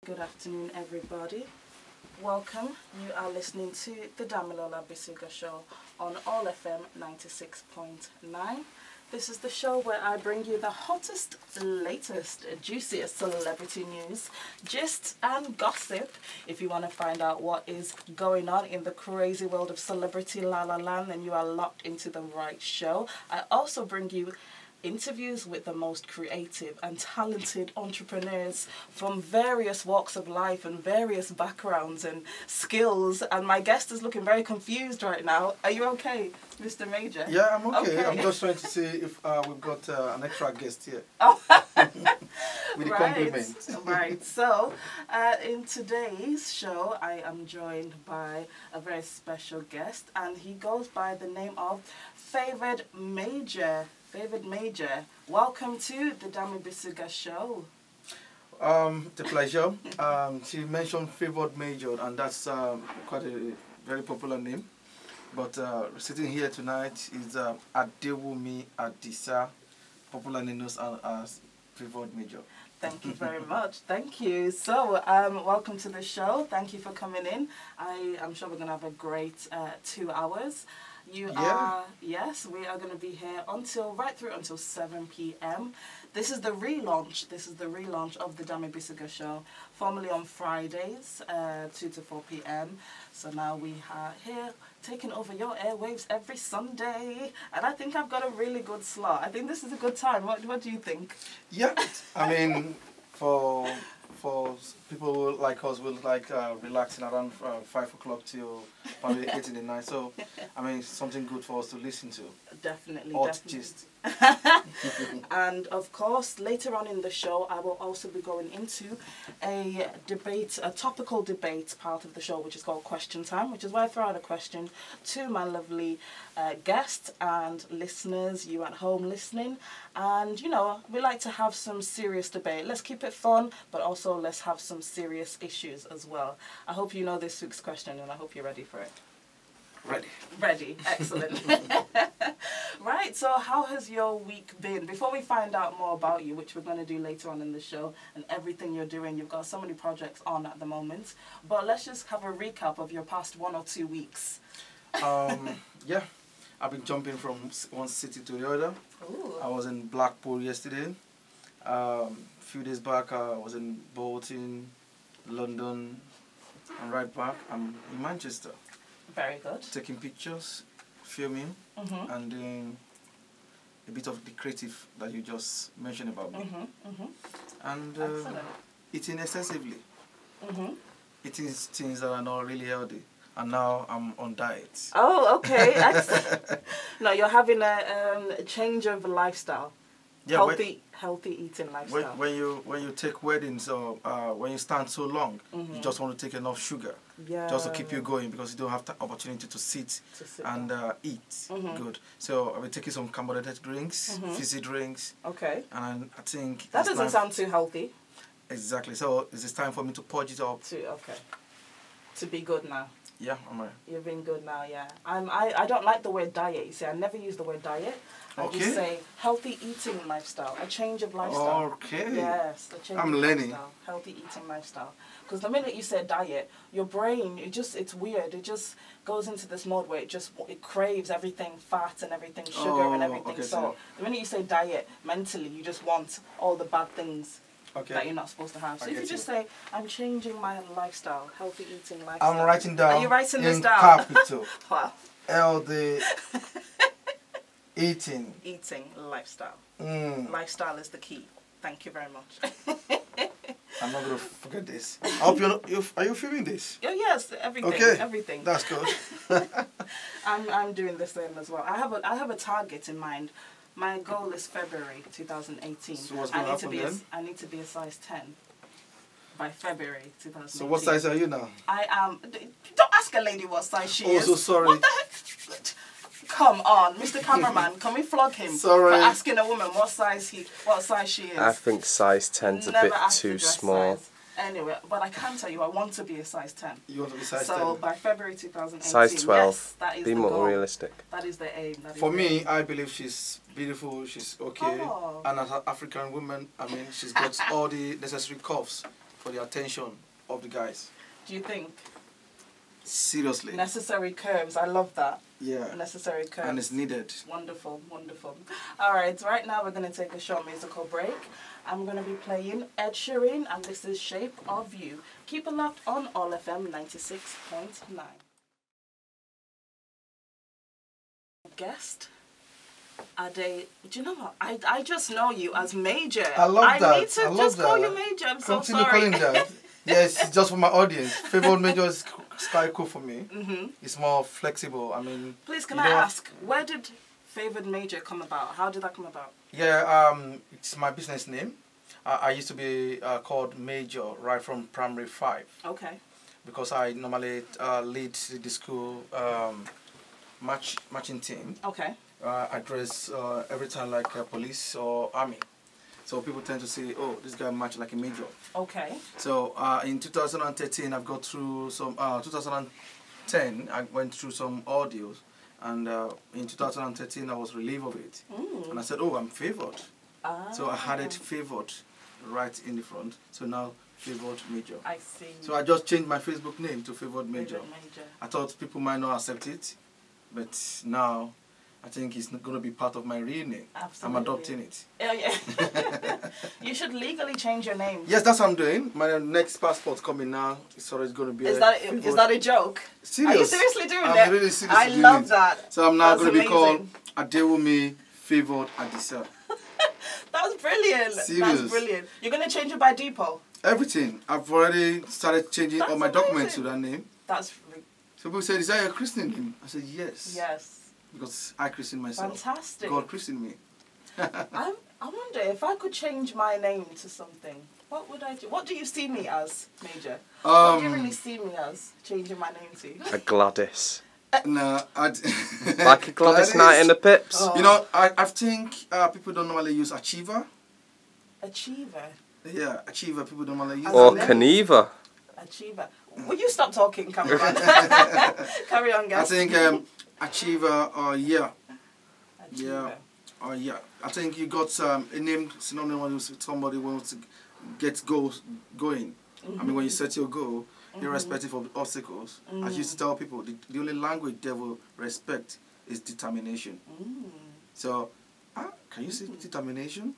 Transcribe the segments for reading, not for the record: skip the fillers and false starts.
Good afternoon, everybody. Welcome. You are listening to the Damilola Bisuga show on All FM 96.9. This is the show where I bring you the hottest, latest, juiciest celebrity news, gist and gossip. If you want to find out what is going on in the crazy world of celebrity la la land, then you are locked into the right show. I also bring you interviews with the most creative and talented entrepreneurs from various walks of life and various backgrounds and skills. And my guest is looking very confused right now. Are you okay, Mr. Major? Yeah, I'm okay. I'm just trying to see if we've got an extra guest here. Oh. With the compliment. Right. So, in today's show, I am joined by a very special guest, and he goes by the name of Favoured Major. Favoured Major, welcome to the Dami Bisuga show. The pleasure. She mentioned Favoured Major, and that's quite a very popular name. But sitting here tonight is Adewumi Adisa, popularly known as Favoured Major. Thank you very much. Thank you. So, welcome to the show. Thank you for coming in. I'm sure we're going to have a great 2 hours. We are going to be here right through until 7 p.m. This is the relaunch. This is the relaunch of the Dami Bisuga show, formerly on Fridays, 2 to 4 p.m. So now we are here taking over your airwaves every Sunday. And I think I've got a really good slot. I think this is a good time. What do you think? Yeah, I mean, for people like us, we'll like relaxing around 5 o'clock till probably 8 in the night. So, I mean, something good for us to listen to. Definitely, Hot definitely. gist. And of course, later on in the show, I will also be going into a debate, a topical debate part of the show, which is called Question Time, which is where I throw out a question to my lovely guests and listeners, you at home listening. And, you know, we like to have some serious debate. Let's keep it fun, but also let's have some serious issues as well. I hope you know this week's question, and I hope you're ready for it. Ready. Ready. Excellent. Right, so how has your week been? Before we find out more about you, which we're going to do later on in the show, and everything you're doing, you've got so many projects on at the moment, but let's just have a recap of your past 1 or 2 weeks. Yeah, I've been jumping from one city to the other. Ooh. I was in Blackpool yesterday. A few days back, I was in Bolton, London, and right back, I'm in Manchester. Very good. Taking pictures, filming, and doing a bit of the creative that you just mentioned about me. And eating excessively. Eating things that are not really healthy. And now I'm on diet. Oh, okay. No, you're having a change of lifestyle. Yeah, healthy eating lifestyle. When you take weddings or when you stand so long, you just want to take enough sugar, just to keep you going, because you don't have the opportunity to sit and eat good. So I'll be taking some carbonated drinks, fizzy drinks. Okay. And I think that doesn't sound too healthy. Exactly. So it's time for me to purge it up. To be good now. Yeah, am I? You're being good now, yeah. I don't like the word diet. You see, I never use the word diet. I just say healthy eating lifestyle, a change of lifestyle. Okay. Yes, a change I'm of learning. lifestyle, healthy eating lifestyle. Because the minute you say diet, your brain, it's weird. It just goes into this mode where it craves everything fat and everything sugar and everything salt. The minute you say diet, mentally, you just want all the bad things. That you're not supposed to have. So if you just say, I'm changing my lifestyle, healthy eating lifestyle. I'm writing down. Are you writing this down? Capital. Wow. Healthy eating. Eating lifestyle. Lifestyle is the key. Thank you very much. I'm not going to forget this. I hope are you filming this? Oh, yes, everything. Okay. Everything. That's good. I'm doing the same as well. I have a target in mind. My goal is February 2018. So what's going to happen then? I need to be a size 10 by February 2018. So what size are you now? I am... Don't ask a lady what size she is. Oh, so sorry. What the heck? Come on, Mr. Cameraman, can we flog him for asking a woman what size she is? I think size 10's a bit too small. Size. Anyway, but I can tell you, I want to be a size 10. You want to be size 10? So by February 2018, size 12. yes, that is Be the more goal. realistic. That is the aim. That is For the me, aim. I believe she's beautiful, she's okay. Oh. And as an African woman, I mean, she's got all the necessary curves for the attention of the guys. Do you think? Seriously. Necessary curves. I love that. Yeah. Necessary curves. And it's needed. Wonderful, wonderful. All right, right now we're going to take a short musical break. I'm going to be playing Ed Sheeran, and this is Shape of You. Keep it locked on All FM 96.9. Guest, Ade, do you know what? I just know you as Major. I love that. I need to just call you Major. I'm so Continue sorry. calling that. Yes, it's just for my audience. Favoured Major is quite cool for me. It's more flexible. I mean, Please, can I ask, where did Favoured Major come about? How did that come about? Yeah, it's my business name. I used to be called Major right from primary 5. Okay. Because I normally lead the school marching team. Okay. I dress every time like police or army. So people tend to say, oh, this guy march like a major. Okay. So in 2013, I've got through some, 2010, I went through some audios. And in 2013, I was relieved of it. And I said, oh, I'm favoured. So I had it favoured right in the front. So now, Favoured Major. I see. So I just changed my Facebook name to Favoured Major. Favoured Major. I thought people might not accept it. But now, I think it's going to be part of my real name. Absolutely. I'm adopting it. Oh, yeah. You should legally change your name. Yes, that's what I'm doing. My next passport's coming now. It's always going to be Is that a joke? Serious. Are you seriously doing I'm that? really seriously I doing love it. that. So I'm now That's going to be amazing. called Adewumi Favoured Adisa. That's brilliant. Serious. That's brilliant. You're going to change it by Depot? Everything. I've already started changing all my documents to that name. That's... So people said, is that your Christian name? I said, yes. Yes. Because I christened myself. Fantastic. God christened me. I wonder if I could change my name to something. What would I do? What do you see me as, Major? What do you really see me as, changing my name to? Uh, A Gladys. No, Like a Gladys Knight in the Pips. Oh. You know, I think people don't normally use Achiever. Achiever? Yeah, Achiever, people don't normally use Or that. Kaniva. Achiever. Will you stop talking, Cameron? Carry on, guys. I think Achiever or yeah. Achiever. Yeah. Or yeah. I think you got a name synonym with somebody who wants to get goals going. I mean, when you set your goal, irrespective of obstacles, I used to tell people, the only language they will respect is determination. So, can you say determination?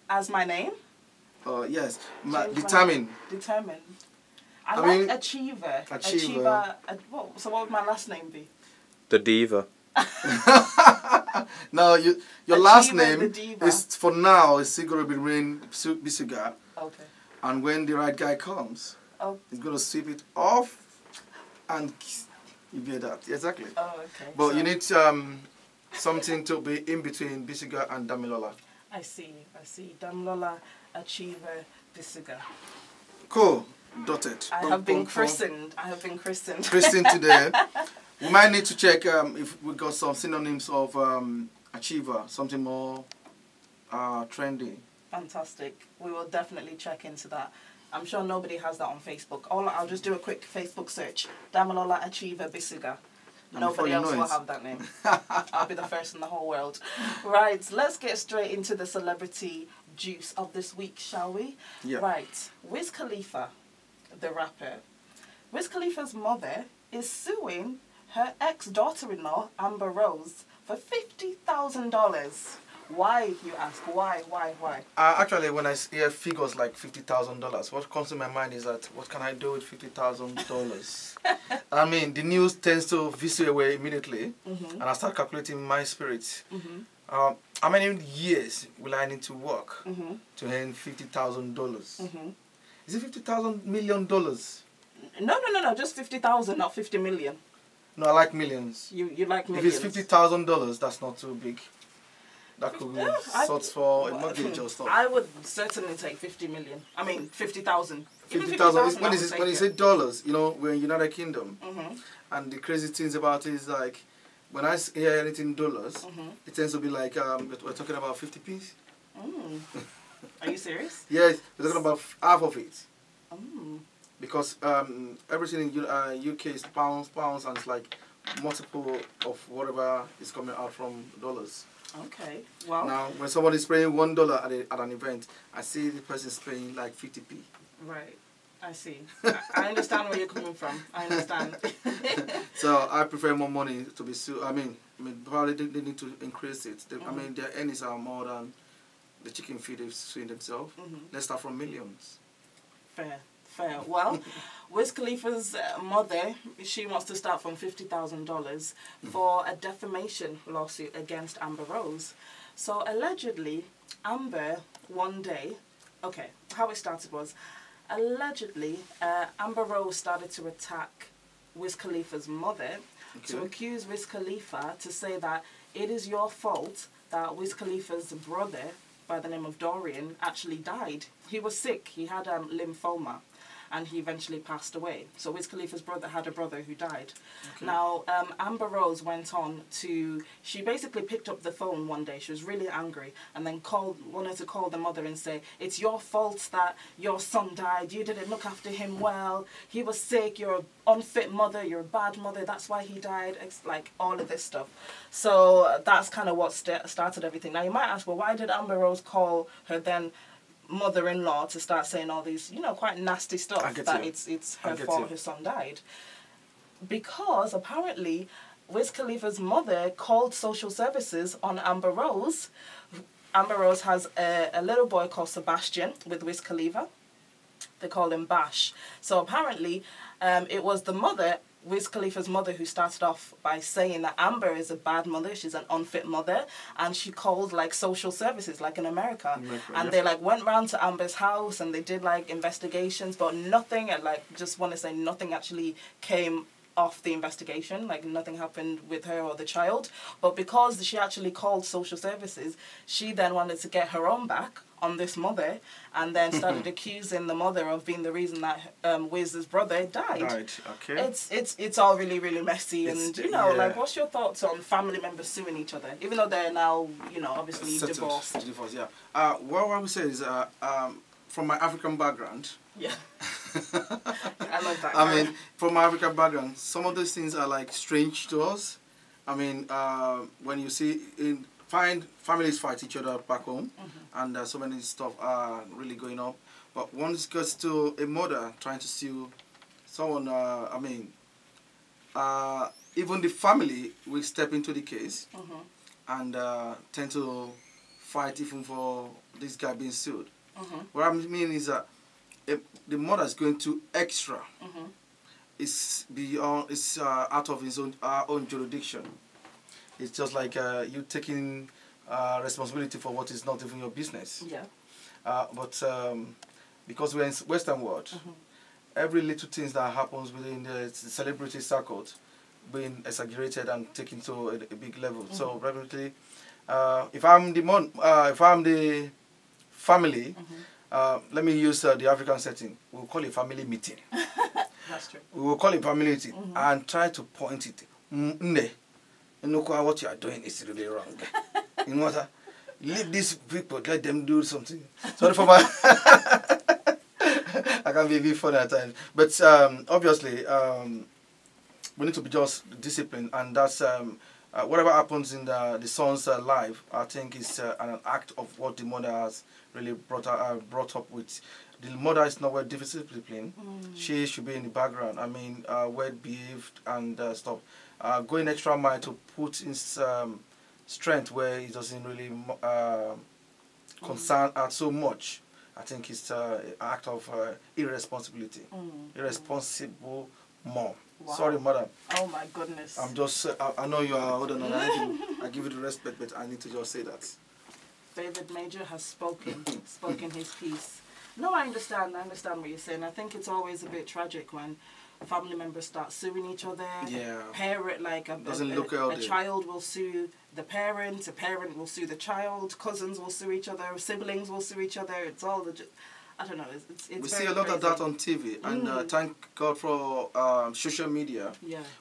As my name? Yes. Change Determine. Determine. I mean, like Achiever. Achiever. So what would my last name be? The Diva. No, your Achiever last the name Diva. is, for now, is still going to be Rain Bisuga. Okay. And when the right guy comes, Oh. he's going to sweep it off and you get that. Exactly. Oh, okay. But So you need something to be in between Bisuga and Damilola. I see. Damilola Achiever Bisuga. Cool. Dotted. I have been christened. Christened today. We might need to check if we got some synonyms of Achiever, something more trendy. Fantastic. We will definitely check into that. I'm sure nobody has that on Facebook. I'll just do a quick Facebook search. Damilola Achiever Bisuga. Nobody else will have that name. I'll be the first in the whole world. Right, let's get straight into the celebrity juice of this week, shall we? Yeah. Right, Wiz Khalifa, the rapper. Wiz Khalifa's mother is suing her ex-daughter-in-law, Amber Rose, for $50,000. Why, you ask? Why? Actually, when I hear figures like $50,000, what comes to my mind is that, what can I do with $50,000? I mean, the news tends to visual away immediately, and I start calculating my spirit. How many years will I need to work to earn $50,000? Is it $50,000 million? No, just 50,000, not 50 million. No, I like millions. You like millions. If it's $50,000, that's not too big. That could be sorts for a mortgage or stuff. I would certainly take 50 million. I mean, 50,000. 50,000. When you say dollars, you know, we're in United Kingdom. And the crazy things about it is like, when I hear anything dollars, it tends to be like, we're talking about 50p. Are you serious? Yes, we're talking about half of it. Because everything in UK is pounds, and it's like multiple of whatever is coming out from dollars. Okay, well. Now, when somebody is paying $1 at an event, I see the person is paying like 50p. Right, I see. I understand where you're coming from. I understand. So I prefer more money to be sued. I mean, probably they need to increase it. I mean, their earnings are more than the chicken feed they've suing themselves. Let's start from millions. Fair. Well, Wiz Khalifa's mother, she wants to start from $50,000 for a defamation lawsuit against Amber Rose. So allegedly, Amber one day, okay, how it started was, allegedly, Amber Rose started to attack Wiz Khalifa's mother, to accuse Wiz Khalifa, to say that it is your fault that Wiz Khalifa's brother, by the name of Dorian, actually died. He was sick. He had lymphoma, and he eventually passed away. So Wiz Khalifa's brother had a brother who died. Now, Amber Rose went on to, she basically picked up the phone one day, she was really angry, and then wanted to call the mother and say, it's your fault that your son died, you didn't look after him well, he was sick, you're an unfit mother, you're a bad mother, that's why he died, it's like all of this stuff. So that's kind of what started everything. Now you might ask, well, why did Amber Rose call her then mother-in-law to start saying all these, you know, quite nasty stuff, that it's her fault her son died? Because apparently Wiz Khalifa's mother called social services on Amber Rose. Amber Rose has a little boy called Sebastian with Wiz Khalifa. They call him Bash. So apparently it was the mother, Wiz Khalifa's mother, who started off by saying that Amber is a bad mother, she's an unfit mother, and she called like social services, like in America. And they like went round to Amber's house and they did like investigations, but nothing, and like just want to say nothing actually came off the investigation, like nothing happened with her or the child. But because she actually called social services, she then wanted to get her own back on this mother, and then started accusing the mother of being the reason that Wiz's brother died. Okay. It's all really, really messy, and you know, like, what's your thoughts on family members suing each other, even though they're now, you know, obviously divorced? Divorced, what I would say is, from my African background. Yeah. I love that. I mean, from my African background, some of those things are like strange to us. I mean, when you see families fight each other back home, and so many stuff are really going on. But once it gets to a mother trying to sue someone, I mean, even the family will step into the case and tend to fight even for this guy being sued. What I mean is that the mother is going to extra. It's beyond. It's out of his own jurisdiction. It's just like you taking responsibility for what is not even your business. Yeah. But because we're in Western world, every little things that happens within the celebrity circuit being exaggerated and taken to a big level. So definitely, if I'm the family. Let me use the African setting. We'll call it family meeting. That's true. We will call it family meeting and try to point it. What you are doing is really wrong. You know what? Leave these people, let them do something. Sorry for my... I can be a bit funny at times. But obviously, we need to be just disciplined, and that's... whatever happens in the son's life, I think is an act of what the mother has really brought up with. The mother is not well disciplined. She should be in the background. I mean, well behaved and stuff. Going extra mile to put in strength where it doesn't really concern her so much. I think it's an act of irresponsibility. Irresponsible mom. Wow. Sorry, madam. Oh my goodness. I'm just, I know you are older than I do. I give you the respect, but I need to just say that. Favoured Major has spoken his piece. No, I understand what you're saying. I think it's always a bit tragic when family members start suing each other. Yeah. Parent, like a child will sue the parent, a parent will sue the child, cousins will sue each other, siblings will sue each other. It's all I don't know. It's we very see a lot of that on TV, and thank God for social media,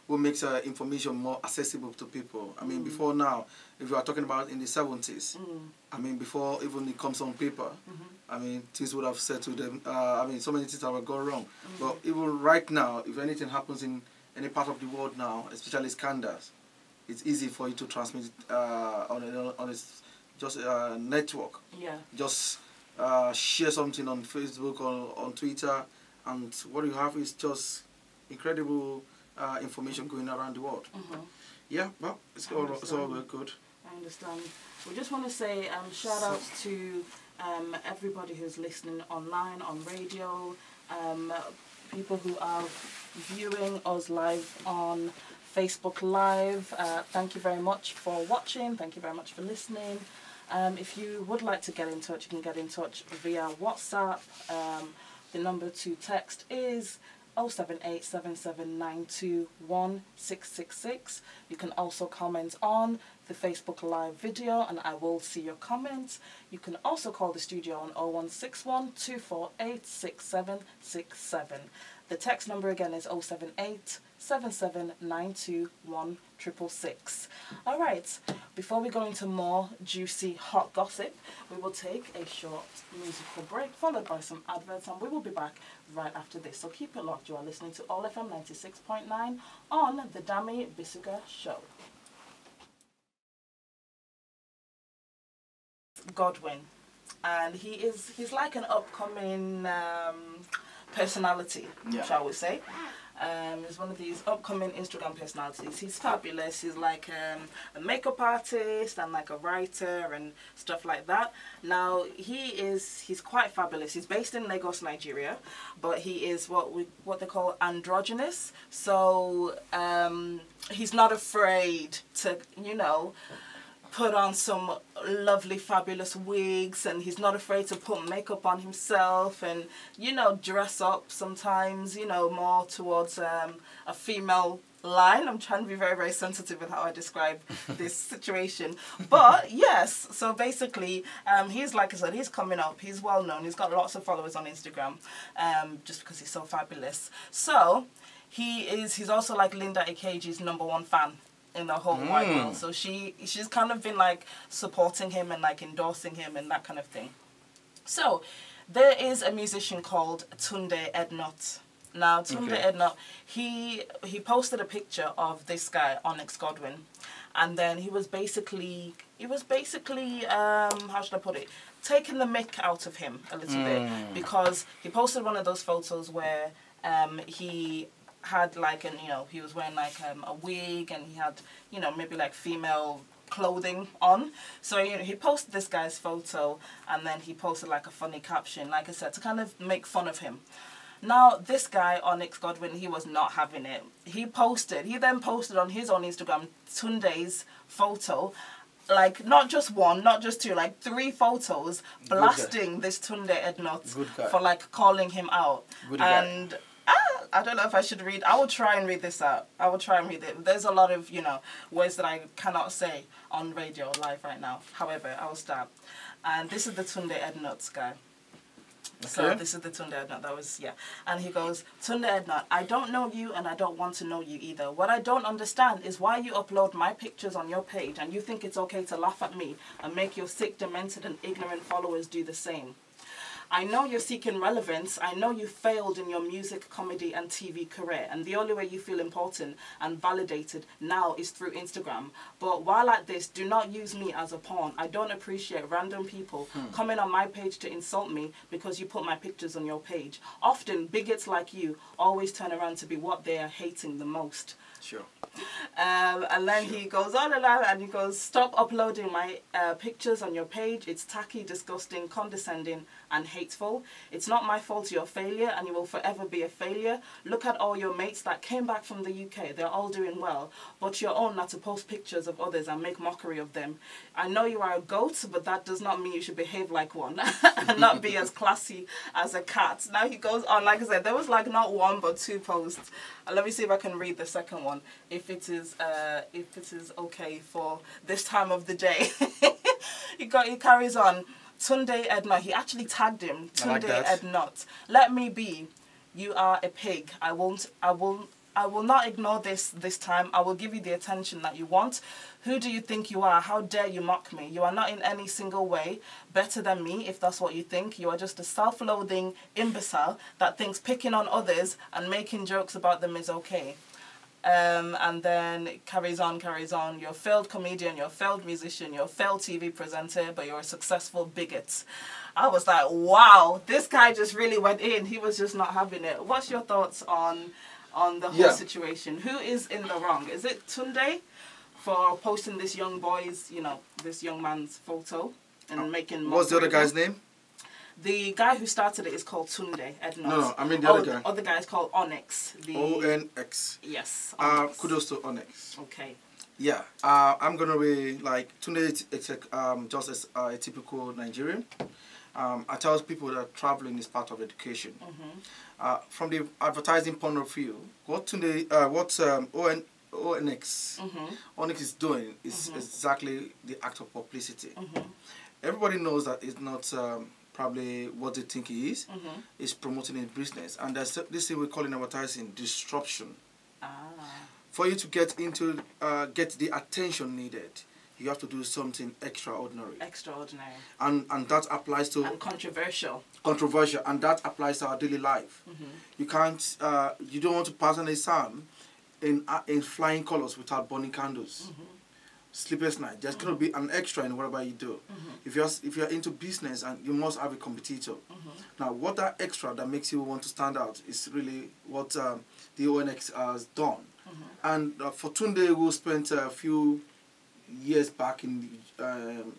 who makes information more accessible to people. I mean, before now, if you are talking about in the 70s, I mean, before even it comes on paper, I mean, things would have said to them. I mean, so many things have gone wrong. But even right now, if anything happens in any part of the world now, especially scandals, it's easy for you to transmit it on a network. Yeah. Just share something on Facebook or on Twitter, and what you have is just incredible information going around the world. Yeah, well, it's all very good. I understand. We just want to say shout outs to everybody who's listening online, on radio, people who are viewing us live on Facebook Live. Thank you very much for watching. Thank you very much for listening. If you would like to get in touch, you can get in touch via WhatsApp. The number to text is 07877921666. You can also comment on the Facebook Live video and I will see your comments. You can also call the studio on 0161 248 6767. The text number again is 07877921666. Alright, before we go into more juicy hot gossip, we will take a short musical break followed by some adverts, and we will be back right after this. So keep it locked. You are listening to All FM 96.9 on the Damilola Bisuga Show. Godwin, and he's like an upcoming personality, shall we say. He's one of these upcoming Instagram personalities. He's fabulous. He's like a makeup artist and like a writer and stuff like that. Now he's quite fabulous. He's based in Lagos, Nigeria, but he is what they call androgynous. So he's not afraid to, you know, put on some lovely fabulous wigs, and he's not afraid to put makeup on himself and, you know, dress up sometimes, you know, more towards a female line. I'm trying to be very, very sensitive with how I describe this situation. But yes, so basically he's, like I said, he's coming up. He's well known. He's got lots of followers on Instagram just because he's so fabulous. So he's also like Linda Ikeji's #1 fan in the whole wide world. So she's kind of been like supporting him and like endorsing him and that kind of thing. So there is a musician called Tunde Ednut. Now Tunde Ednut, he posted a picture of this guy Onyx Godwin, and then he was basically how should I put it, taking the mick out of him a little bit, because he posted one of those photos where he had like he was wearing like a wig, and he had, you know, maybe like female clothing on. So, you know, he posted this guy's photo, and then he posted like a funny caption, like I said, to kind of make fun of him. Now this guy Onyx Godwin, he was not having it. He then posted on his own Instagram Tunde's photo, like not just one, not just two, like 3 photos blasting this Tunde Ednut for like calling him out. And I don't know if I should read. I will try and read this out. I will try and read it. There's a lot of, you know, words that I cannot say on radio live right now. However, I will start. And this is the Tunde Ednut guy. So this is the Tunde Ednut. That was, yeah. And he goes, Tunde Ednut, I don't know you and I don't want to know you either. What I don't understand is why you upload my pictures on your page and you think it's okay to laugh at me and make your sick, demented and ignorant followers do the same. I know you're seeking relevance. I know you failed in your music, comedy and TV career, and the only way you feel important and validated now is through Instagram. But while at this, do not use me as a pawn. I don't appreciate random people coming on my page to insult me because you put my pictures on your page. Often, bigots like you always turn around to be what they are hating the most. Sure. And then he goes on and he goes, stop uploading my pictures on your page. It's tacky, disgusting, condescending and hateful. It's not my fault you're a failure and you will forever be a failure. Look at all your mates that came back from the UK. They're all doing well. But your own not to post pictures of others and make mockery of them. I know you are a goat, but that does not mean you should behave like one and not be as classy as a cat. Now he goes on, like I said, there was like not 1 but 2 posts. Let me see if I can read the second one, if it is okay for this time of the day. He carries on. Tunde Ednut. He actually tagged him. I like Tunde that. Ednut. Let me be. You are a pig. I will not ignore this time. I will give you the attention that you want. Who do you think you are? How dare you mock me? You are not in any single way better than me, if that's what you think. You are just a self-loathing imbecile that thinks picking on others and making jokes about them is okay. And then it carries on. You're a failed comedian, you're a failed musician, you're a failed TV presenter, but you're a successful bigot. I was like, wow, this guy just really went in. He was just not having it. What's your thoughts on the whole situation? Who is in the wrong? Is it Tunde for posting this young boy's, this young man's photo and making... What's the other guy's name? The guy who started it is called Tunde Ednut. No, I mean the other guy. The other guy is called Onyx. Onyx. Yes. Onyx. Kudos to Onyx. Okay. Yeah, I'm gonna be like Tunde. It's just as a typical Nigerian. I tell people that traveling is part of education. From the advertising point of view, what Onyx is doing is exactly the act of publicity. Everybody knows that it's not probably what they think he is. It's promoting his business, and there's this thing we call in advertising disruption. For you to get into get the attention needed, you have to do something extraordinary. And that applies to... And controversial. Controversial, and that applies to our daily life. You can't, you don't want to pass an exam in flying colors without burning candles. Sleepless night. There's going to be an extra in whatever you do. If you're into business, and you must have a competitor. Now, what that extra that makes you want to stand out is really what the ONX has done. And for Tunde, who spent a few years back in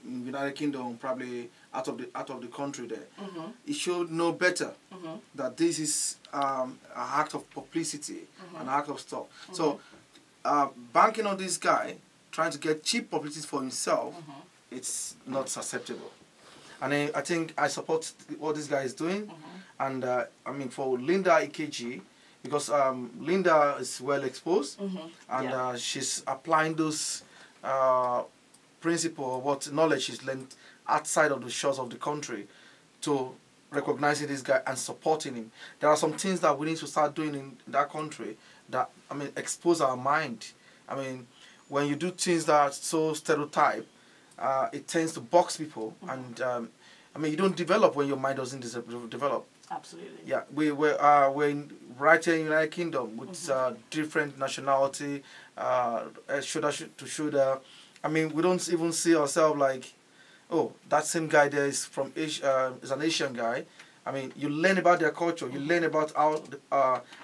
United Kingdom, probably out of the country there, he should know better that this is an act of publicity, an act of stuff. So banking on this guy, trying to get cheap publicity for himself, it's not acceptable. And I think I support what this guy is doing. And I mean, for Linda EKG, because Linda is well exposed, and she's applying those principle, what knowledge she's learned outside of the shores of the country, to recognizing this guy and supporting him. There are some things that we need to start doing in that country that, I mean, expose our mind. I mean, when you do things that are so stereotype, it tends to box people, and I mean, you don't develop when your mind doesn't develop. Absolutely. Yeah, we're right here in the United Kingdom with different nationality, shoulder to shoulder. I mean, we don't even see ourselves like, oh, that same guy there is from Asia, is an Asian guy. I mean, you learn about their culture, you learn about how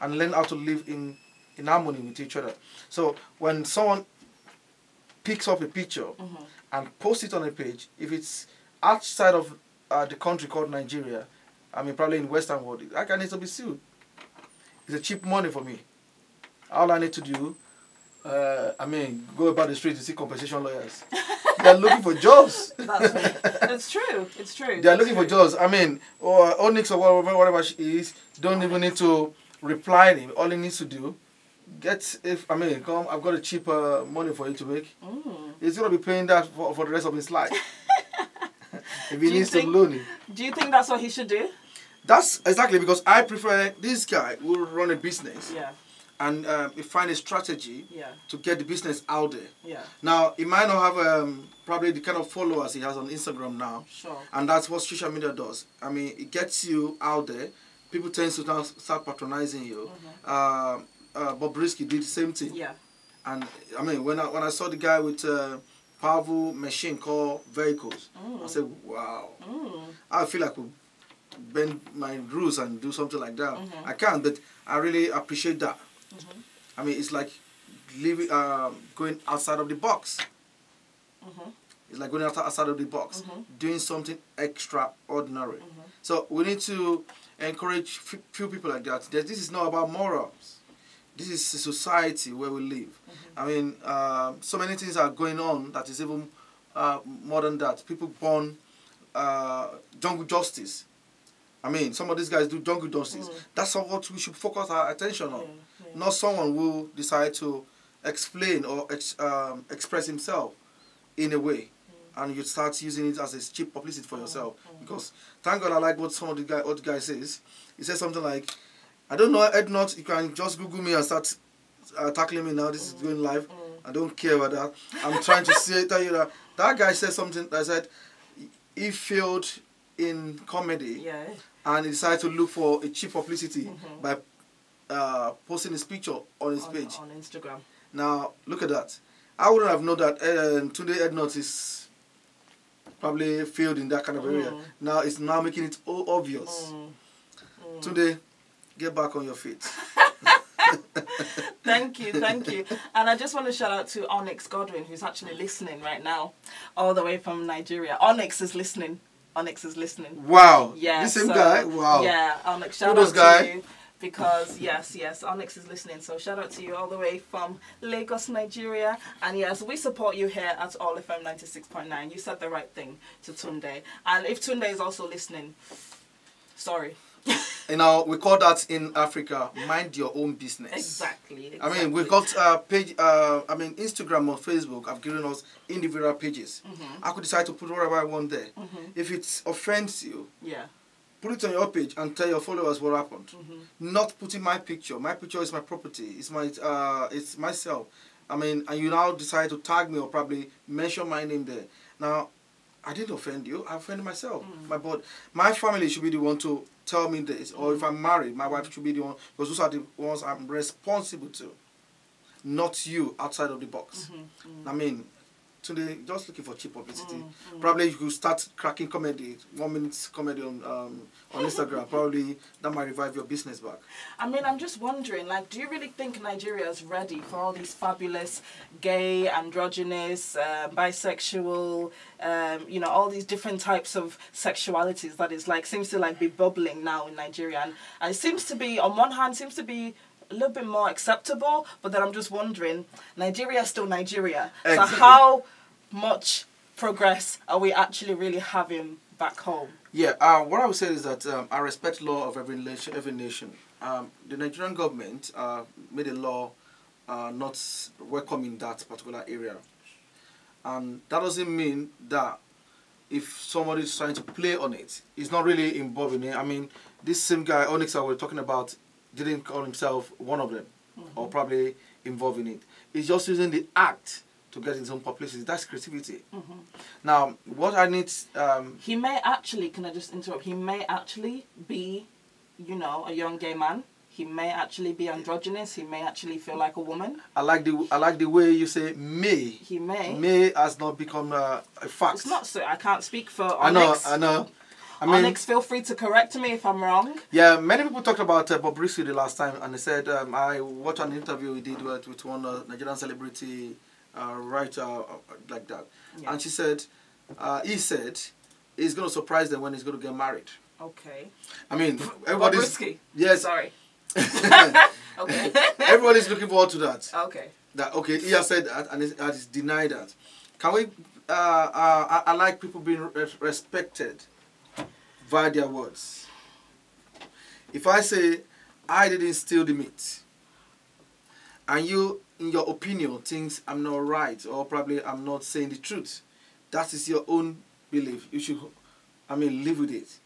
and learn how to live in harmony with each other. So when someone picks up a picture and posts it on a page, if it's outside of the country called Nigeria, I mean, probably in Western world, that guy needs to be sued. It's a cheap money for me. All I need to do, I mean, go about the street to see compensation lawyers. They're looking for jobs. It's true. It's true. They're looking for jobs. I mean, or Onyx or whatever she is, don't even need to reply to him. All he needs to do, come, I've got a cheaper money for you to make. He's going to be paying that for the rest of his life. If he needs to loan it. Do you think that's what he should do? That's exactly, because I prefer this guy who will run a business and find a strategy to get the business out there. Now, he might not have probably the kind of followers he has on Instagram now. And that's what social media does. I mean, it gets you out there. People tend to now start patronizing you. Bobrisky did the same thing. And I mean, when I saw the guy with powerful machine called vehicles, I said, wow. I feel like we bend my rules and do something like that. I can't, but I really appreciate that. I mean, it's like living, going outside of the box. It's like going outside of the box, doing something extraordinary. So we need to encourage few people like that. This is not about morals. This is a society where we live. I mean, so many things are going on that is even more than that. People born jungle justice. I mean, some of these guys do jungle justice. That's what we should focus our attention on. Not someone who decide to explain or express himself in a way. and you start using it as a cheap publicity for yourself. Because thank God I like what some of the guy says. He says something like, I don't know Ednut, you can just Google me and start tackling me now. This is going live. I don't care about that. I'm trying to tell you that guy said something that said he failed in comedy and he decided to look for a cheap publicity by posting his picture on his page. On Instagram. Now, look at that. I wouldn't have known that Tunde Ednut is probably failed in that kind of area. Now, it's now making it all obvious. Tunde, get back on your feet. Thank you. And I just want to shout out to Onyx Godwin, who's actually listening right now, all the way from Nigeria. Onyx is listening. Wow. Yeah. The same guy? Wow. Yeah, Onyx, shout out to you. Because, yes, Onyx is listening. So shout out to you all the way from Lagos, Nigeria. And yes, we support you here at All FM 96.9. You said the right thing to Tunde. And if Tunde is also listening, sorry. You know, we call that in Africa, mind your own business. Exactly. I mean, we've got Instagram or Facebook have given us individual pages. I could decide to put whatever I want there. If it offends you, put it on your page and tell your followers what happened. Not putting my picture. My picture is my property. It's my it's myself. I mean, and you now decide to tag me or probably mention my name there. Now, I didn't offend you. I offended myself. My family should be the one to tell me this. Or if I'm married, my wife should be the one, because those are the ones I'm responsible to. Not you outside of the box. I mean, today, just looking for cheap publicity. Probably you could start cracking comedy, 1 minute comedy on Instagram. Probably that might revive your business back. I mean, I'm just wondering, like, do you really think Nigeria is ready for all these fabulous gay, androgynous, bisexual, you know, all these different types of sexualities that is like seems to like be bubbling now in Nigeria, and it seems to be, on one hand, seems to be a little bit more acceptable, but then I'm just wondering, Nigeria is still Nigeria. Exactly. So how much progress are we actually really having back home? Yeah, what I would say is that I respect law of every nation. The Nigerian government made a law not welcoming that particular area. And that doesn't mean that if somebody is trying to play on it, he's not really involved in it. I mean, this same guy, Onyx, that we're talking about, didn't call himself one of them, or probably involved in it. He's just using the act to get his own publicity. That's creativity. Now, what I need... he may actually, can I just interrupt? He may actually be, you know, a young gay man. He may actually be androgynous. He may actually feel like a woman. I like the way you say may. He may. May has not become a fact. It's not so. I can't speak for Onyx. I know. I mean, Onyx, feel free to correct me if I'm wrong. Yeah, many people talked about Publicity the last time, and they said, I watched an interview he did with one Nigerian celebrity writer like that. Yeah. And she said, he said, he's going to surprise them when he's going to get married. Okay. I mean, everybody's... risky. Yes. Sorry. Okay. Everybody's looking forward to that. Okay. Okay, he has said that and he's denied that. Can we... I like people being respected via their words. If I say, I didn't steal the meat, and you, in your opinion, thinks I'm not right, or probably I'm not saying the truth, that is your own belief. You should, live with it.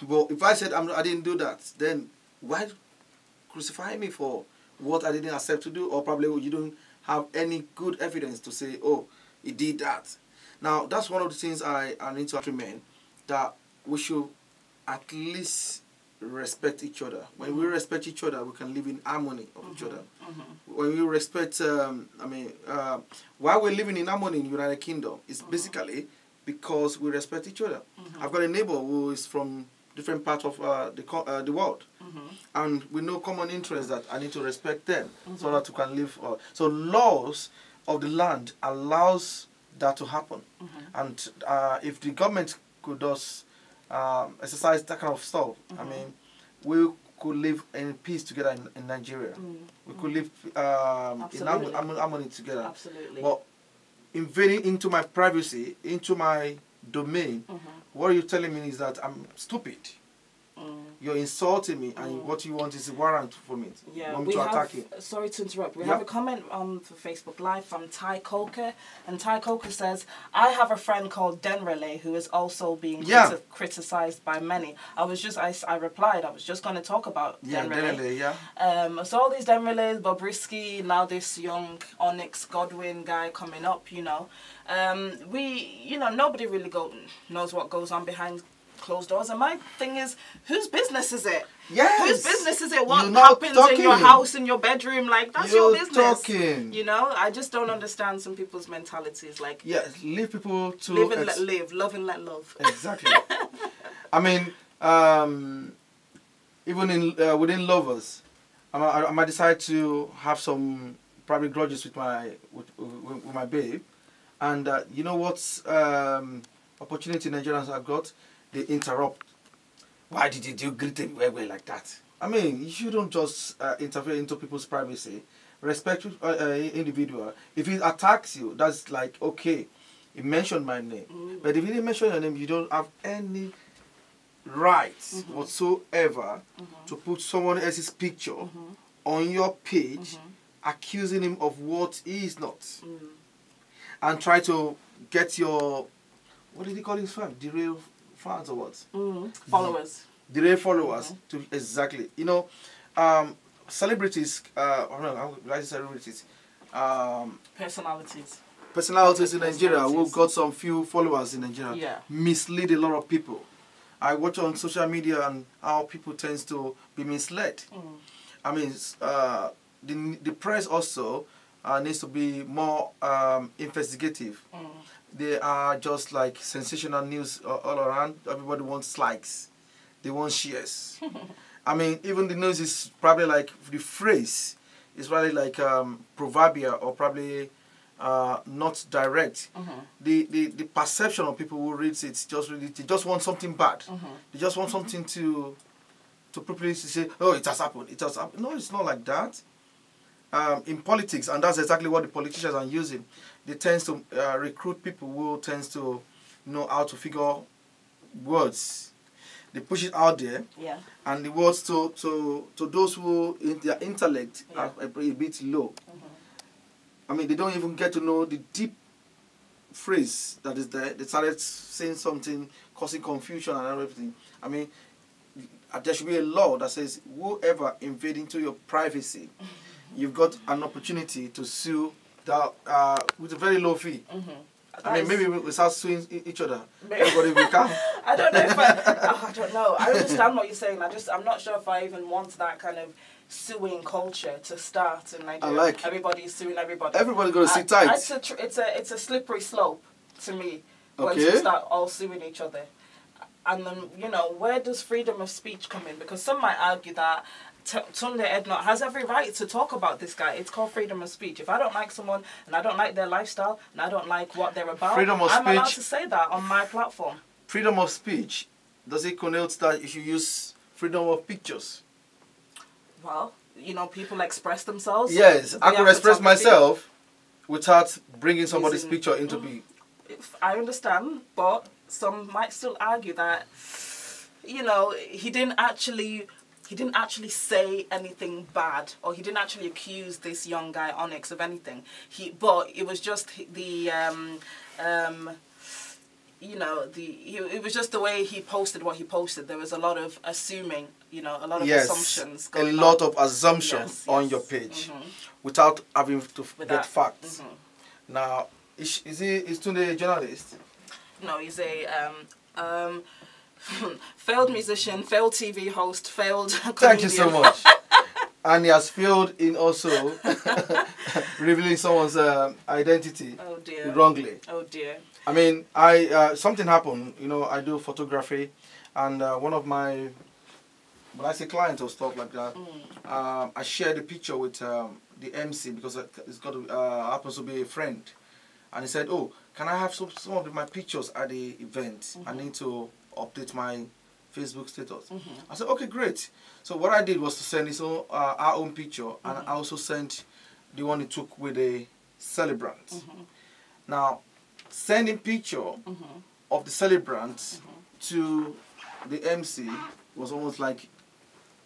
But if I said I didn't do that, then why crucify me for what I didn't accept to do, or probably you don't have any good evidence to say, oh, he did that. Now, that's one of the things I need to recommend, that we should at least respect each other. When we respect each other, we can live in harmony of each other. When we respect, why we're living in harmony in the United Kingdom is basically because we respect each other. I've got a neighbor who is from different parts of the world, and we know common interests that I need to respect them so that we can live. So laws of the land allows that to happen, and if the government could just exercise that kind of stuff, we could live in peace together in Nigeria. We could live in harmony together. Absolutely. But invading into my privacy, into my domain, what are you telling me is that I'm stupid. you're insulting me, and what you want is a warrant for me. Yeah, you want me to attack you. Sorry to interrupt. We have a comment on Facebook Live from Ty Coker, and Ty Coker says, "I have a friend called Denrele who is also being criticized by many." I replied, I was just going to talk about Denrele. So all these Denreles, Bobrisky, now this young Onyx Godwin guy coming up, you know, nobody really knows what goes on behind closed doors, and my thing is, whose business is it? Yes. Whose business is it? What happens in your house, in your bedroom? Like, that's your business. You know, I just don't understand some people's mentalities. Like, leave people to live and let live, love and let love. Exactly. I mean, even in within lovers, I might decide to have some private grudges with my babe, and you know what opportunity Nigerians have got? They interrupt. Why did you do greeting way like that? I mean, you shouldn't just interfere into people's privacy. Respect individual. If he attacks you, that's like, okay, he mentioned my name. But if he didn't mention your name, you don't have any right whatsoever to put someone else's picture on your page, accusing him of what he is not. And try to get your, what did he call his fan? Derail fans or what? Followers. Derail followers. To exactly. You know, celebrities, celebrities. Personalities in Nigeria who've got some few followers in Nigeria mislead a lot of people. I watch on social media and how people tend to be misled. I mean, the press also needs to be more investigative. They are just like sensational news all around. Everybody wants likes. They want shares. I mean, even the news is probably like, the phrase is probably like proverbial or probably not direct. The perception of people who read it, they just want something bad. They just want something to properly say, oh, it has happened. It has happened. No, it's not like that. In politics, and that's exactly what the politicians are using. They tend to recruit people who tend to know how to figure words. They push it out there, and the words to those who in their intellect are a bit low. I mean, they don't even get to know the deep phrase that is there. They started saying something, causing confusion and everything. I mean, there should be a law that says whoever invade into your privacy, you've got an opportunity to sue that with a very low fee. I mean, maybe we start suing each other. Everybody will come. I don't know if I don't know. I understand what you're saying. I'm not sure if I even want that kind of suing culture to start in Nigeria. Like everybody's suing everybody. Everybody's going to sit tight. It's a slippery slope to me when we start all suing each other. And then, you know, where does freedom of speech come in? Because some might argue that Tunde Ednut has every right to talk about this guy. It's called freedom of speech. If I don't like someone and I don't like their lifestyle and I don't like what they're about, I'm allowed to say that on my platform. Freedom of speech, does it connote that you should use freedom of pictures? Well, you know, people express themselves. Yes, I could express myself without bringing somebody's picture into being. I understand, but some might still argue that, you know, he didn't actually say anything bad, or he didn't actually accuse this young guy Onyx of anything. But it was just it was just the way he posted what he posted. There was a lot of assuming, you know, a lot of assumptions going on. A lot of assumptions on your page without having to get facts. Now, is Tunde a journalist? No, he's a failed musician, failed TV host, failed comedian. Thank you so much. And he has failed in also revealing someone's identity wrongly. Oh dear. I mean, something happened. You know, I do photography, and one of my, when I say clients or stuff like that, I shared a picture with the MC because it's got happens to be a friend, and he said, "Oh, can I have some of my pictures at the event? I need to update my Facebook status." I said, okay, great. So what I did was to send his own, our own picture, and I also sent the one he took with a celebrant. Now, sending picture of the celebrant to the MC was almost like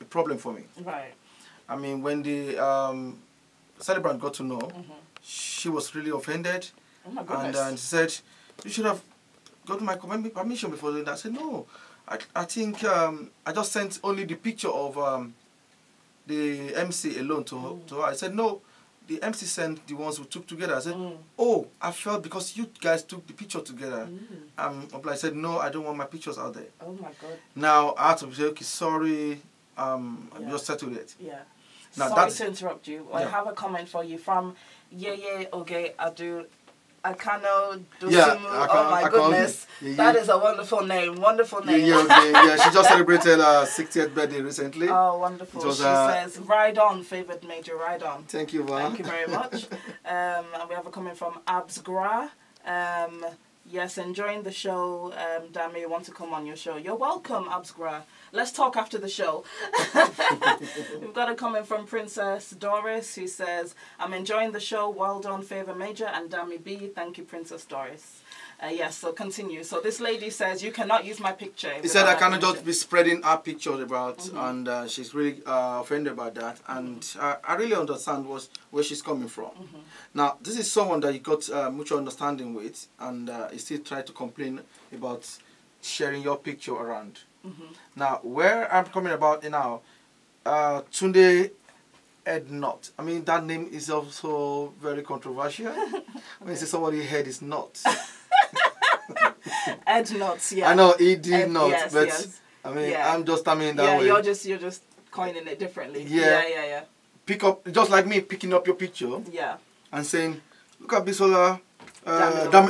a problem for me. Right. I mean, when the celebrant got to know, she was really offended. Oh my goodness. And said, you should have gotten my permission before doing that. I said, no, I think I just sent only the picture of the MC alone to her. I said, no, the MC sent the ones we took together. I said, oh, I felt because you guys took the picture together. I said, no, I don't want my pictures out there. Oh my God. Now, I had to say, okay, sorry, I just settled it. Yeah. Now, Sorry to interrupt you. I have a comment for you from okay, I cannot do oh my goodness. That is a wonderful name. Wonderful name. Yeah, she just celebrated her 60th birthday recently. Oh, wonderful. She says, ride on, Favoured Major, ride on. Thank you, Thank you very much. And we have a comment from Absgra. Yes, enjoying the show. Dami, you want to come on your show? You're welcome, Absgra. Let's talk after the show. We've got a comment from Princess Doris who says, I'm enjoying the show. Well done, Favoured Major and Dami B. Thank you, Princess Doris. Yes, so continue. So this lady says, you cannot use my picture. He said I cannot just be spreading our pictures about, and she's really offended about that. And I really understand where she's coming from. Now, this is someone that you got mutual understanding with, and you still try to complain about sharing your picture around. Now, where I'm coming about now, Tunde Ednut. I mean, that name is also very controversial. When you say somebody's head is not. Ednuts, yeah. I know he did not, yes, but yes. I mean, I'm just that way. You're just coining it differently. Yeah. Pick up, just like me picking up your picture. Yeah. And saying, look at Bisola.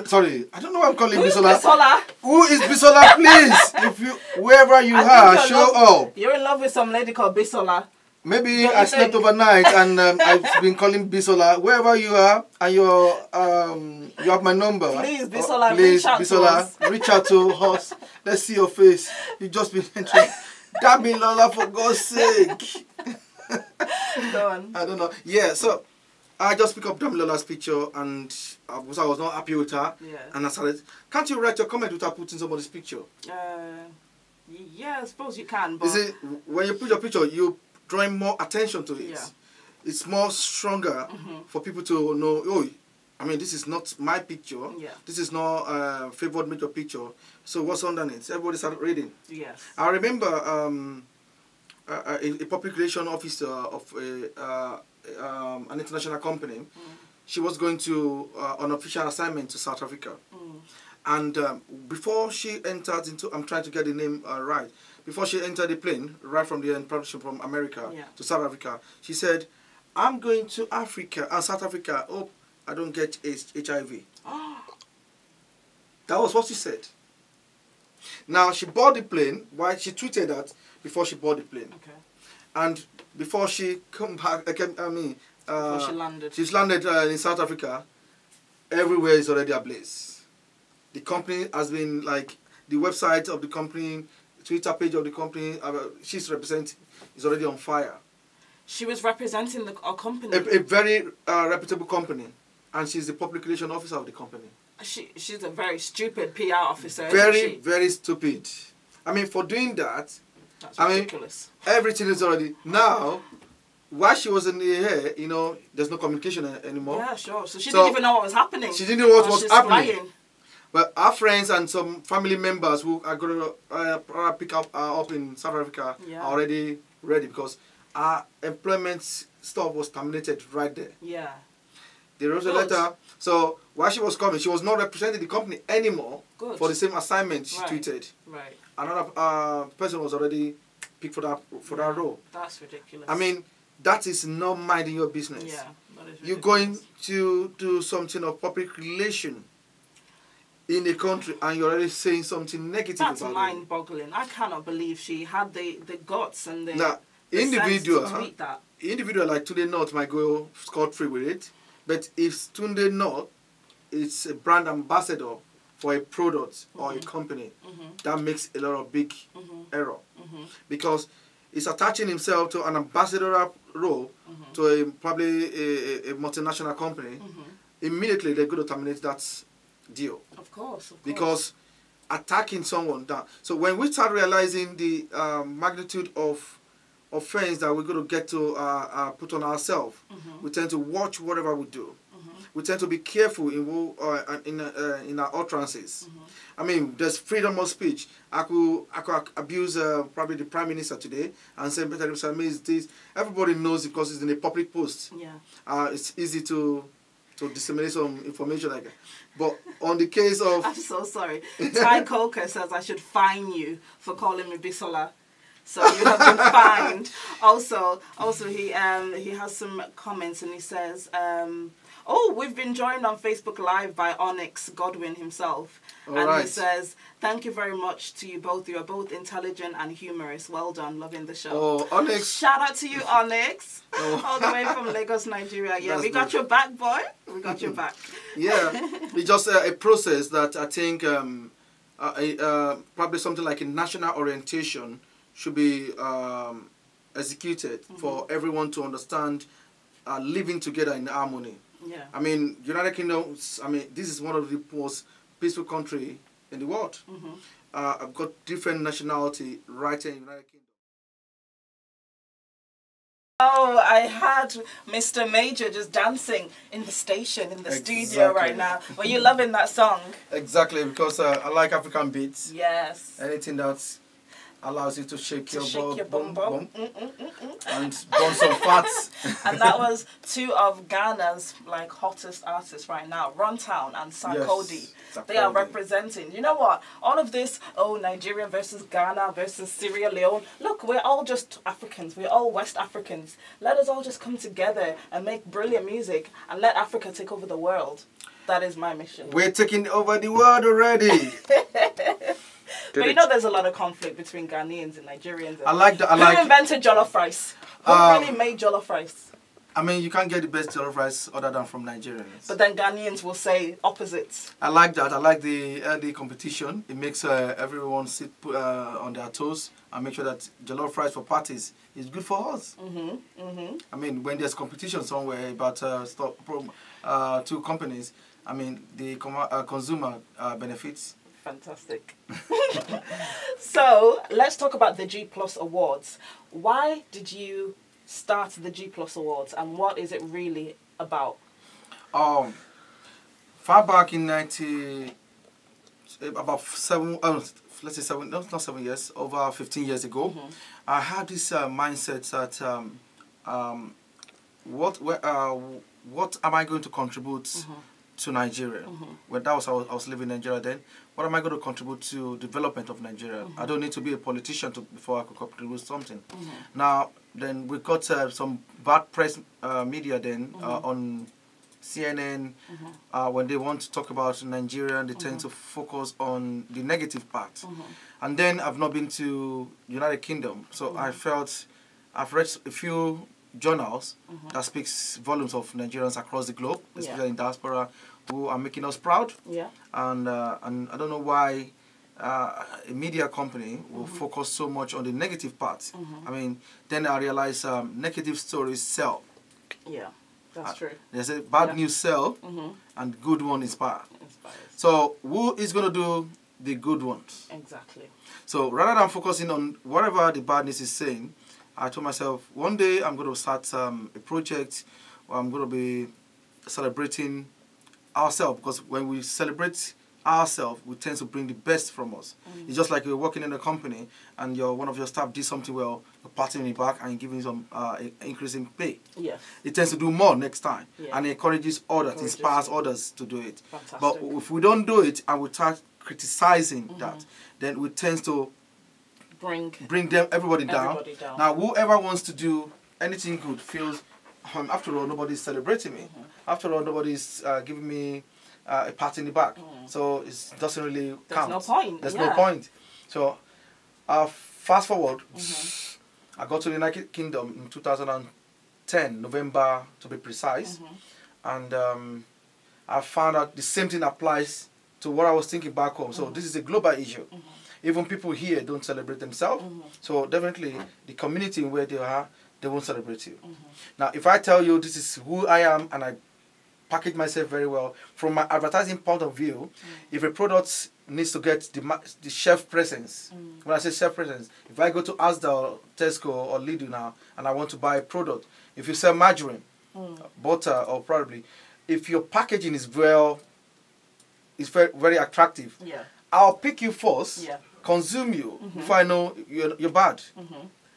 Sorry, I don't know why I'm calling Who's Bisola. Bisola? Who is Bisola? Please, if you wherever you are, show up. You're in love with some lady called Bisola. Maybe I slept overnight and I've been calling Bisola. Wherever you are, and you have my number. Please, Bisola, please, Bisola, reach out to us. Let's see your face. You just been entering. Damilola, for God's sake. Go on. I don't know. Yeah, so I just picked up Damilola's picture and I was not happy with her. Yeah. And I started, can't you write your comment without putting somebody's picture? Yeah, I suppose you can. But you see, when you put your picture, you drawing more attention to it. Yeah. It's more stronger for people to know, oh, I mean, this is not my picture. Yeah. This is not Favoured Major picture. So what's underneath? Everybody started reading. Yes. I remember a public relations officer of an international company. She was going to an official assignment to South Africa. And before she entered into, I'm trying to get the name right, before she entered the plane, right from the production from America to South Africa, she said, I'm going to Africa, South Africa, hope I don't get HIV. That was what she said. Now, she boarded the plane, why she tweeted that before she boarded the plane. Okay. And before she come back, before she landed. She's landed in South Africa, everywhere is already ablaze. The company has been like, the website of the company, Twitter page of the company, she's representing, is already on fire. She was representing a company? A very reputable company. And she's the public relations officer of the company. She's a very stupid PR officer, very, very stupid. I mean, for doing that, that's ridiculous. Everything is already, now, while she was in the air, you know, there's no communication anymore. Yeah, sure. So she didn't even know what was happening. She didn't know what was happening. Flying. But our friends and some family members who are going to pick up in South Africa are already ready because our employment stuff was terminated right there. Yeah. They wrote a letter. So while she was coming, she was not representing the company anymore for the same assignment she tweeted. Right. Another person was already picked for that role. That's ridiculous. I mean, that is not minding your business. Yeah, that is ridiculous. You're going to do something of public relation in a country and you're already saying something negative about it. That's mind-boggling. I cannot believe she had the guts and the individual to tweet that. Individual like Tunde Ednut might go scot-free with it, but if Tunde Ednut is a brand ambassador for a product or a company, that makes a lot of big error. Because he's attaching himself to an ambassador role to probably a multinational company. Immediately they're going to terminate that deal. Of course. Because attacking someone down. So when we start realizing the magnitude of offense that we're going to get to put on ourselves, we tend to watch whatever we do. We tend to be careful in our utterances. I mean, there's freedom of speech. I could abuse probably the Prime Minister today and say, this. Everybody knows because it's in a public post. Yeah. It's easy to disseminate some information like that. But on the case of... I'm so sorry. Ty Coker says I should fine you for calling me Bisola. So you have been fined. Also he has some comments and he says, oh, we've been joined on Facebook Live by Onyx Godwin himself. He says, thank you very much to you both. You are both intelligent and humorous. Well done. Loving the show. Oh, Onyx. Shout out to you, Onyx. All the way from Lagos, Nigeria. Yeah, we got your back, boy. We got your back. Yeah, it's just a process that I think probably something like a national orientation should be executed for everyone to understand living together in harmony. Yeah. I mean, United Kingdom, this is one of the most peaceful country in the world. I've got different nationality right here in United Kingdom. Oh, I had Mr. Major just dancing in the station, in the studio right now. Were you loving that song? Exactly, because I like African beats. Yes. Anything that allows you to shake your bum and burn some fats. And that was two of Ghana's like hottest artists right now, Runtown and Sarkodie. Yes, they are representing. You know what? All of this, Nigeria versus Ghana versus Sierra Leone. Look, we're all just Africans. We're all West Africans. Let us all just come together and make brilliant music and let Africa take over the world. That is my mission. We're taking over the world already. But you know there's a lot of conflict between Ghanaians and Nigerians. I like that. Who invented jollof rice? Who really made jollof rice? I mean, you can't get the best jollof rice other than from Nigerians. But then Ghanaians will say opposites. I like that. I like the competition. It makes everyone sit on their toes and make sure that jollof rice for parties is good for us. I mean, when there's competition somewhere about two companies, I mean, the consumer benefits. Fantastic. So, let's talk about the GPLUS Awards. Why did you start the GPLUS Awards and what is it really about? Far back in about 7 years, over 15 years ago, I had this mindset that what am I going to contribute to Nigeria? When I was living in Nigeria then. What am I going to contribute to development of Nigeria? I don't need to be a politician before I could contribute something. Now, then we got some bad press media then on CNN. When they want to talk about Nigeria, they tend to focus on the negative part. And then I've not been to United Kingdom, so I felt I've read a few journals that speaks volumes of Nigerians across the globe, especially in diaspora, who are making us proud. And I don't know why a media company will focus so much on the negative part. I mean, then I realized negative stories sell. Yeah, that's true. There's a bad news sell and good one inspire. So who is going to do the good ones? Exactly. So rather than focusing on whatever the bad news is saying, I told myself, one day I'm going to start a project where I'm going to be celebrating ourselves, because when we celebrate ourselves, we tend to bring the best from us. It's just like you're working in a company and one of your staff did something well, you're patting me back and giving some increase in pay. It tends to do more next time and encourages others, inspires others to do it. Fantastic. But if we don't do it and we start criticizing that, then we tend to bring everybody down. Now, whoever wants to do anything good feels, after all, nobody's celebrating me. After all, nobody's giving me a pat in the back. So it doesn't really count. There's no point. There's no point. So fast forward, I got to the United Kingdom in 2010, November to be precise. And I found out the same thing applies to what I was thinking back home. So this is a global issue. Even people here don't celebrate themselves. So definitely the community where they are, they won't celebrate you. Now, if I tell you this is who I am and I package myself very well. From my advertising point of view, if a product needs to get the shelf presence, when I say shelf presence, if I go to Asda or Tesco or Lidl now and I want to buy a product, if you sell margarine, butter, or probably, if your packaging is very, very attractive, I'll pick you first, consume you, before I know you're bad.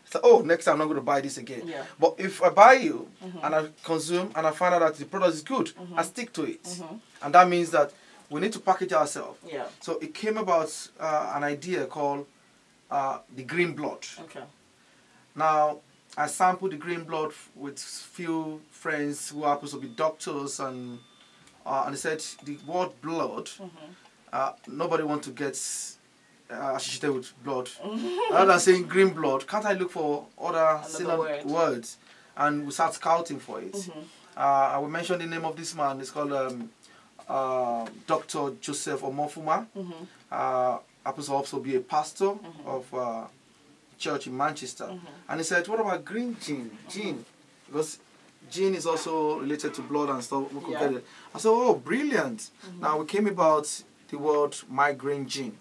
So, oh, next time I'm not going to buy this again. But if I buy you and I consume and I find out that the product is good, I stick to it. And that means that we need to package ourselves. So it came about an idea called the green blood. Now, I sampled the green blood with few friends who happen to be doctors, and they said the word blood, nobody wants to get associated with blood. Rather than saying green blood, can't I look for other similar words? And we start scouting for it. I will mention the name of this man. It's called Dr. Joseph Omofuma. Happens to also be a pastor of church in Manchester. And he said, what about green gin? Gin. Because gin is also related to blood and stuff. We could get it. I said, oh, brilliant. Now we came about the word migraine gin.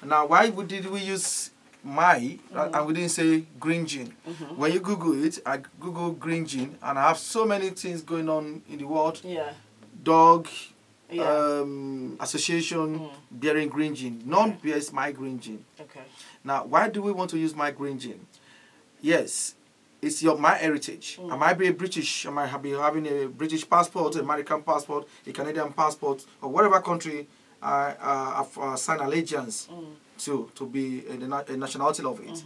Now, why did we use and we didn't say green gin? When you Google it, I Google green gin, and I have so many things going on in the world. Dog association bearing green gin. None bears migraine gin. Now, why do we want to use migraine gin? Yes, it's my heritage. I might be a British, I might be having a British passport, American passport, a Canadian passport, or whatever country I have signed allegiance to be a nationality of it.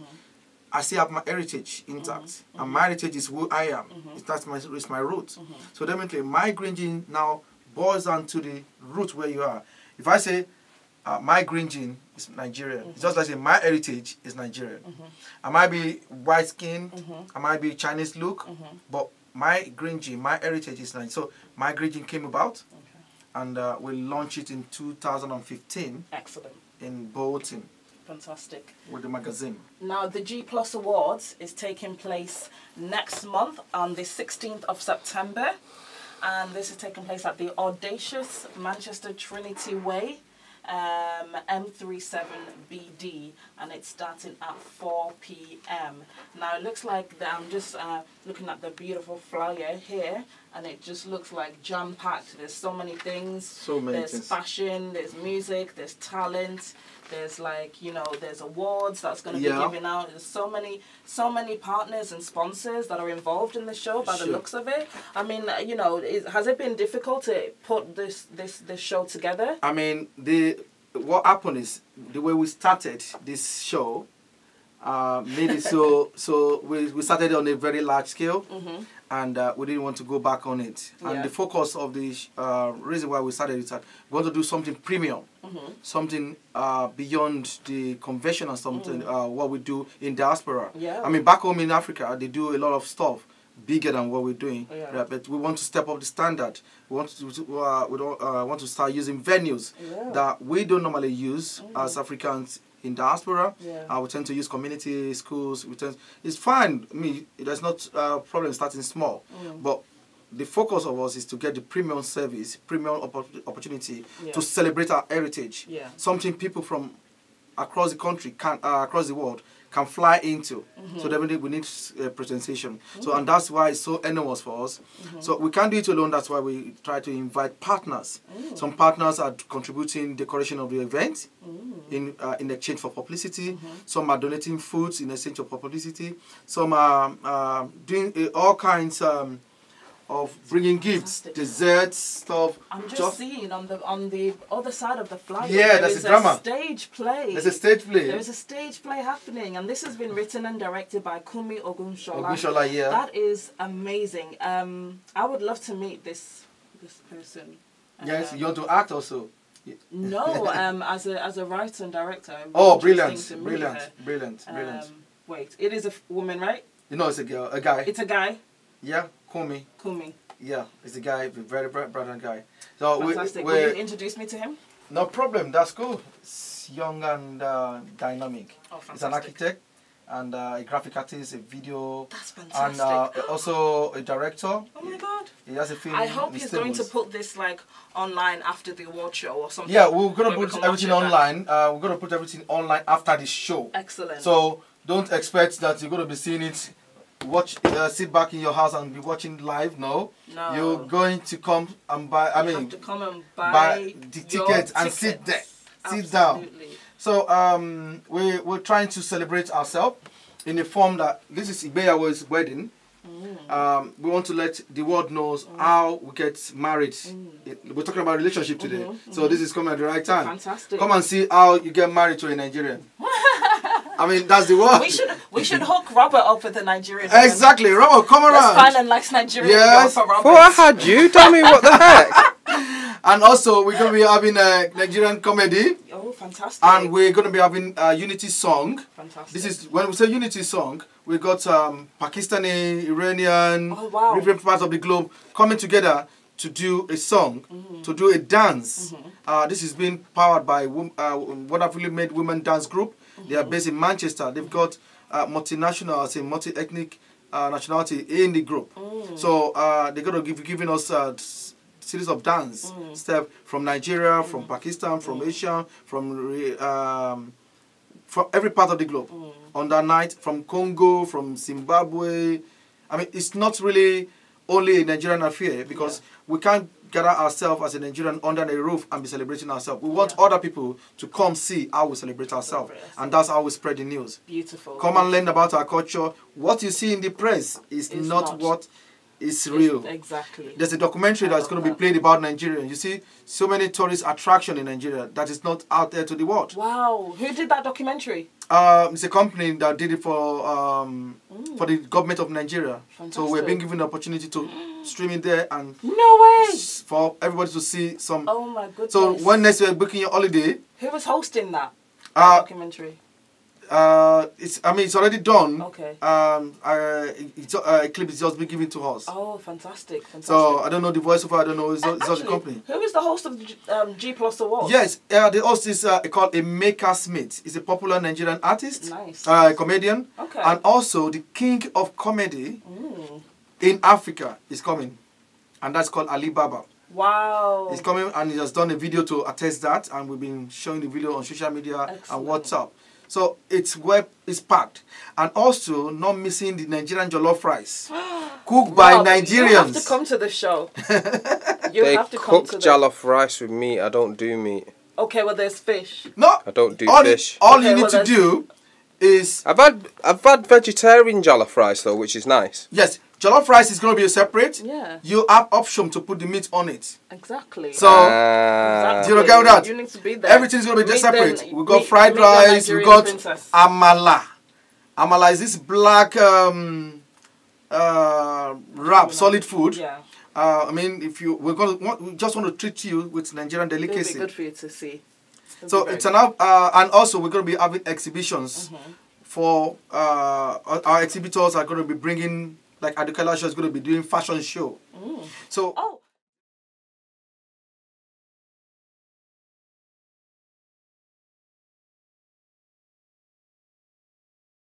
I still have my heritage intact, and my heritage is who I am. It's my root. So definitely, my green gin now boils down to the root where you are. If I say my green gin is Nigerian, it's just like say my heritage is Nigerian. I might be white skin, I might be Chinese look, but my green gin, my heritage is Nigerian. So my green gin came about. And we'll launch it in 2015. Excellent. In Bolton. Fantastic. With the magazine. Now, the GPLUS Awards is taking place next month on the 16th of September. And this is taking place at the audacious Manchester Trinity Way, M37BD, and it's starting at 4 p.m. Now it looks like I'm just looking at the beautiful flyer here, and it just looks like jam-packed. There's so many things. There's fashion, there's music, there's talent, there's like, you know, there's awards that's going to be given out. There's so many partners and sponsors that are involved in the show by the looks of it. I mean, you know, has it been difficult to put this show together? I mean, what happened is the way we started this show made it so we started on a very large scale, and we didn't want to go back on it. And the focus of the reason why we started is that we want to do something premium, something beyond the conventional, something what we do in diaspora. I mean, back home in Africa, they do a lot of stuff bigger than what we're doing, but we want to step up the standard. We want to start using venues that we don't normally use as Africans in diaspora. We tend to use community schools. It's fine. I mean, there's not a problem starting small, but the focus of us is to get the premium service, premium opportunity to celebrate our heritage. Something people from across the country across the world can fly into. So definitely we need presentation. So, and that's why it's so enormous for us. So we can't do it alone. That's why we try to invite partners. Some partners are contributing decoration of the event in exchange for publicity. Some are donating foods in exchange for publicity. Some are doing all kinds of bringing gifts, desserts, stuff. I'm just seeing on the other side of the flyer. There's a drama. Stage play. There's a stage play. There is a stage play happening, and this has been written and directed by Kumi Ogunshola. That is amazing. I would love to meet this person. Yes, you want to act also. No, as a writer and director. Oh, brilliant. Wait, it is a woman, right? No, it's a girl, a guy. It's a guy. Yeah, Kumi. Yeah, it's a guy, a very brilliant guy. So fantastic. Will you introduce me to him? No problem. That's cool. It's young and dynamic. Oh, fantastic. He's an architect, and a graphic artist, a video. That's fantastic. And also a director. Oh my God. He has a film. I hope he's going to put this like online after the award show or something. Yeah, we're going to put everything online. We're going to put everything online after the show. Excellent. So don't expect that you're going to be seeing it, sit back in your house and be watching live. No. You're going to come and buy, you have to come and buy the tickets and sit there. Absolutely. Sit down. So we're trying to celebrate ourselves in the form that this is Igbeyawo's wedding. We want to let the world knows how we get married. We're talking about relationship today, so this is coming at the right time. Fantastic. Come and see how you get married to a Nigerian. I mean, that's the word. We should hook Robert up with a Nigerian. Exactly, Robert, come around. Let's find a nice Nigerian girl for Robert. Well, I had you. Tell me what the heck. And also, we're going to be having a Nigerian comedy. Oh, fantastic. And we're going to be having a unity song. Fantastic. This is, when we say unity song, we got Pakistani, Iranian, different parts of the globe coming together to do a song, to do a dance. This is being powered by wonderfully made women dance group. They are based in Manchester. They've got multinational, multi-ethnic nationality in the group. So they're going to be giving us series of dance steps from Nigeria, from Pakistan, from Asia, from every part of the globe. On that night, from Congo, from Zimbabwe. I mean, it's not really only a Nigerian affair because we can't gather ourselves as a Nigerian under a roof and be celebrating ourselves. We want other people to come see how we celebrate ourselves. And that's how we spread the news. Beautiful. Come and learn about our culture. What you see in the press is not what is real. Exactly. There's a documentary that's going to be played about Nigeria. You see so many tourist attraction in Nigeria that is not out there to the world. Wow. Who did that documentary? It's a company that did it for the government of Nigeria. Fantastic. So we're being given the opportunity to stream it there and no way for everybody to see some. Oh my goodness. So when next you're booking your holiday, who was hosting that documentary? It's already done. Okay. A clip is just been given to us. Oh, fantastic! So I don't know the voiceover. I don't know. It's not the company. Who is the host of the GPLUS Awards? Yes, the host is called Emeka Smith. He's a popular Nigerian artist. Nice. Comedian. Okay. And also the king of comedy in Africa is coming, and that's called Ali Baba. Wow. He's coming and he has done a video to attest that, and we've been showing the video on social media and WhatsApp. So it's packed. And also not missing the Nigerian jollof rice. Cooked by Nigerians. You have to come to the show. They cook jollof rice with meat. I don't do meat. Okay, well there's fish. No. I don't do fish. All you need to do is... I've had vegetarian jollof rice though, which is nice. Yes. Jollof rice is going to be separate. Yeah. You have option to put the meat on it. Exactly. So, do you get that? You need to be there. Everything's going to be separate. We got fried rice. We got amala. Amala is this black wrap, solid food. Yeah. I mean, if you we just want to treat you with Nigerian delicacy. It'll be good for you to see. So it's and also we're going to be having exhibitions for our exhibitors are going to be bringing. Like Adukela Show is going to be doing fashion show. So